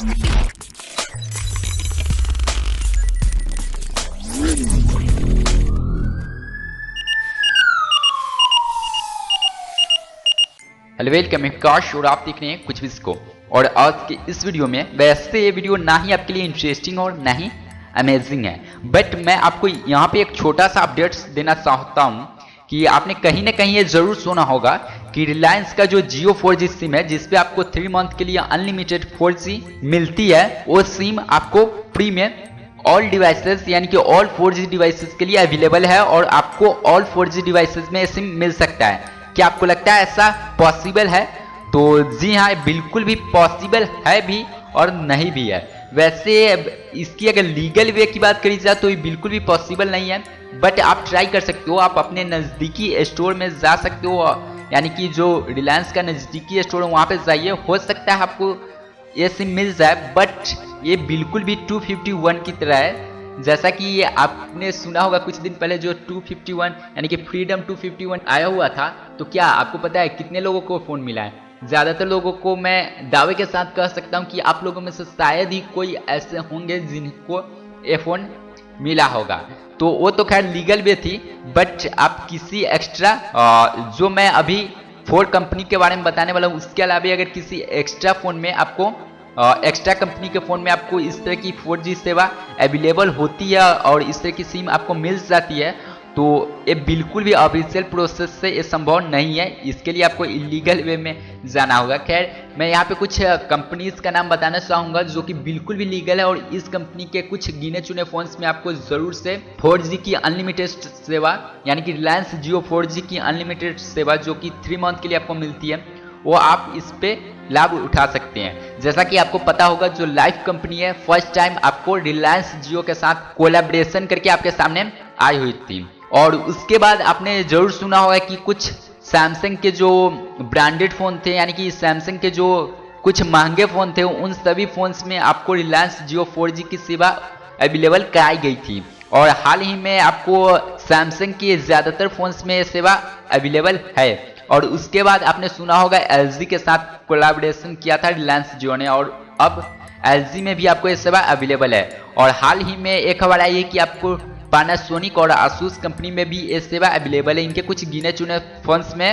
Hello welcome, मैं काश और आप देख रहे हैं कुछ भी इसको। और आज के इस वीडियो में वैसे ये वीडियो ना ही आपके लिए इंटरेस्टिंग और ना ही अमेजिंग है, बट मैं आपको यहाँ पे एक छोटा सा अपडेट्स देना चाहता हूँ कि आपने कहीं ना कहीं ये जरूर सुना होगा कि रिलायंस का जो जियो 4G सिम है जिसपे आपको 3 मंथ के लिए अनलिमिटेड 4G मिलती है, वो सिम आपको फ्री में ऑल डिवाइसेस यानी कि ऑल 4G डिवाइसेस के लिए अवेलेबल है और आपको ऑल 4G डिवाइसेस में सिम मिल सकता है। क्या आपको लगता है ऐसा पॉसिबल है? तो जी हाँ, बिल्कुल भी पॉसिबल है भी और नहीं भी है। वैसे इसकी अगर लीगल वे की बात करी जाए तो ये बिल्कुल भी पॉसिबल नहीं है, बट आप ट्राई कर सकते हो। आप अपने नज़दीकी स्टोर में जा सकते हो, यानी कि जो रिलायंस का नज़दीकी स्टोर है वहाँ पे जाइए, हो सकता है आपको ये सिम मिल जाए। बट ये बिल्कुल भी 251 की तरह है, जैसा कि आपने सुना होगा कुछ दिन पहले जो 251 यानी कि फ्रीडम 251 आया हुआ था। तो क्या आपको पता है कितने लोगों को फ़ोन मिला है? ज़्यादातर लोगों को मैं दावे के साथ कह सकता हूँ कि आप लोगों में से शायद ही कोई ऐसे होंगे जिनको ये फ़ोन मिला होगा। तो वो तो खैर लीगल वे थी, बट आप किसी एक्स्ट्रा जो मैं अभी 4 कंपनी के बारे में बताने वाला हूँ उसके अलावा अगर किसी एक्स्ट्रा फ़ोन में आपको एक्स्ट्रा कंपनी के फ़ोन में आपको इस तरह की 4G सेवा अवेलेबल होती है और इस तरह की सिम आपको मिल जाती है, तो ये बिल्कुल भी ऑफिशियल प्रोसेस से ये संभव नहीं है। इसके लिए आपको इलीगल वे में जाना होगा। खैर, मैं यहाँ पे कुछ कंपनीज का नाम बताना चाहूँगा जो कि बिल्कुल भी लीगल है, और इस कंपनी के कुछ गिने चुने फ़ोन्स में आपको ज़रूर से 4G की अनलिमिटेड सेवा यानी कि रिलायंस जियो 4G की अनलिमिटेड सेवा जो कि 3 मंथ के लिए आपको मिलती है, वो आप इस पे लाभ उठा सकते हैं। जैसा कि आपको पता होगा जो लाइफ कंपनी है फर्स्ट टाइम आपको रिलायंस जियो के साथ कोलैबोरेशन करके आपके सामने आई हुई थी, और उसके बाद आपने जरूर सुना होगा कि कुछ सैमसंग के जो ब्रांडेड फ़ोन थे यानी कि सैमसंग के जो कुछ महंगे फ़ोन थे उन सभी फ़ोन्स में आपको रिलायंस जियो 4G की सेवा अवेलेबल कराई गई थी। और हाल ही में आपको सैमसंग के ज़्यादातर फ़ोन्स में ये सेवा अवेलेबल है। और उसके बाद आपने सुना होगा LG के साथ कोलैबोरेशन किया था रिलायंस जियो ने, और अब LG में भी आपको ये सेवा अवेलेबल है। और हाल ही में एक खबर आई है कि आपको पैनासोनिक और आसूस कंपनी में भी ये सेवा अवेलेबल है। इनके कुछ गिने चुने फोन्स में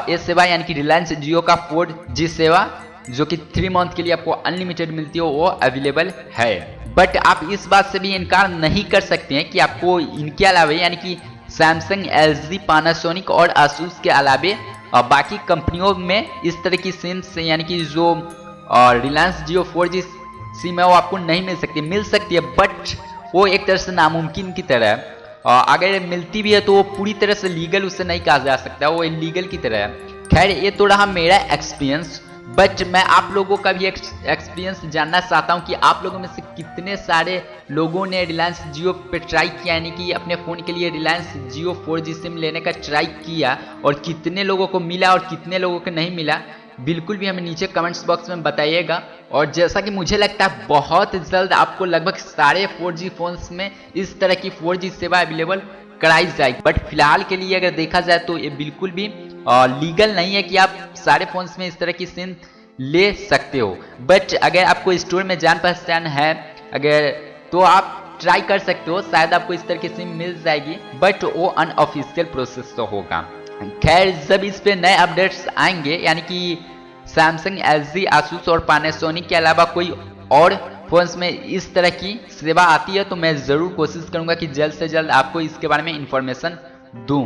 ये सेवा यानी कि रिलायंस जियो का 4G सेवा जो कि 3 मंथ के लिए आपको अनलिमिटेड मिलती है वो अवेलेबल है। बट आप इस बात से भी इनकार नहीं कर सकते हैं कि आपको इनके अलावा यानी कि सैमसंग, LG, पैनासोनिक और आसूस के अलावे बाकी कंपनियों में इस तरह की सिम्स यानी कि जो रिलायंस जियो 4G सिम है वो आपको नहीं मिल सकती। मिल सकती है बट वो एक तरह से नामुमकिन की तरह है। अगर मिलती भी है तो वो पूरी तरह से लीगल उसे नहीं कहा जा सकता, वो इलीगल की तरह है। खैर, ये तो रहा मेरा एक्सपीरियंस, बट मैं आप लोगों का भी एक्सपीरियंस जानना चाहता हूँ कि आप लोगों में से कितने सारे लोगों ने रिलायंस जियो पे ट्राई किया यानी कि अपने फ़ोन के लिए रिलायंस जियो 4G सिम लेने का ट्राई किया, और कितने लोगों को मिला और कितने लोगों को नहीं मिला, बिल्कुल भी हमें नीचे कमेंट्स बॉक्स में बताइएगा। और जैसा कि मुझे लगता है बहुत जल्द आपको लगभग सारे 4G फ़ोन्स में इस तरह की 4G सेवा अवेलेबल कराई जाएगी। बट फिलहाल के लिए अगर देखा जाए तो ये बिल्कुल भी लीगल नहीं है कि आप सारे फ़ोन्स में इस तरह की सिम ले सकते हो। बट अगर आपको स्टोर में जान पहचान है अगर तो आप ट्राई कर सकते हो, शायद आपको इस तरह की सिम मिल जाएगी, बट वो अनऑफिशियल प्रोसेस तो होगा। खैर, जब इस पे नए अपडेट्स आएंगे यानी कि सैमसंग, LG, आसूस और पैनासोनिक के अलावा कोई और फोन्स में इस तरह की सेवा आती है तो मैं ज़रूर कोशिश करूंगा कि जल्द से जल्द आपको इसके बारे में इंफॉर्मेशन दूं।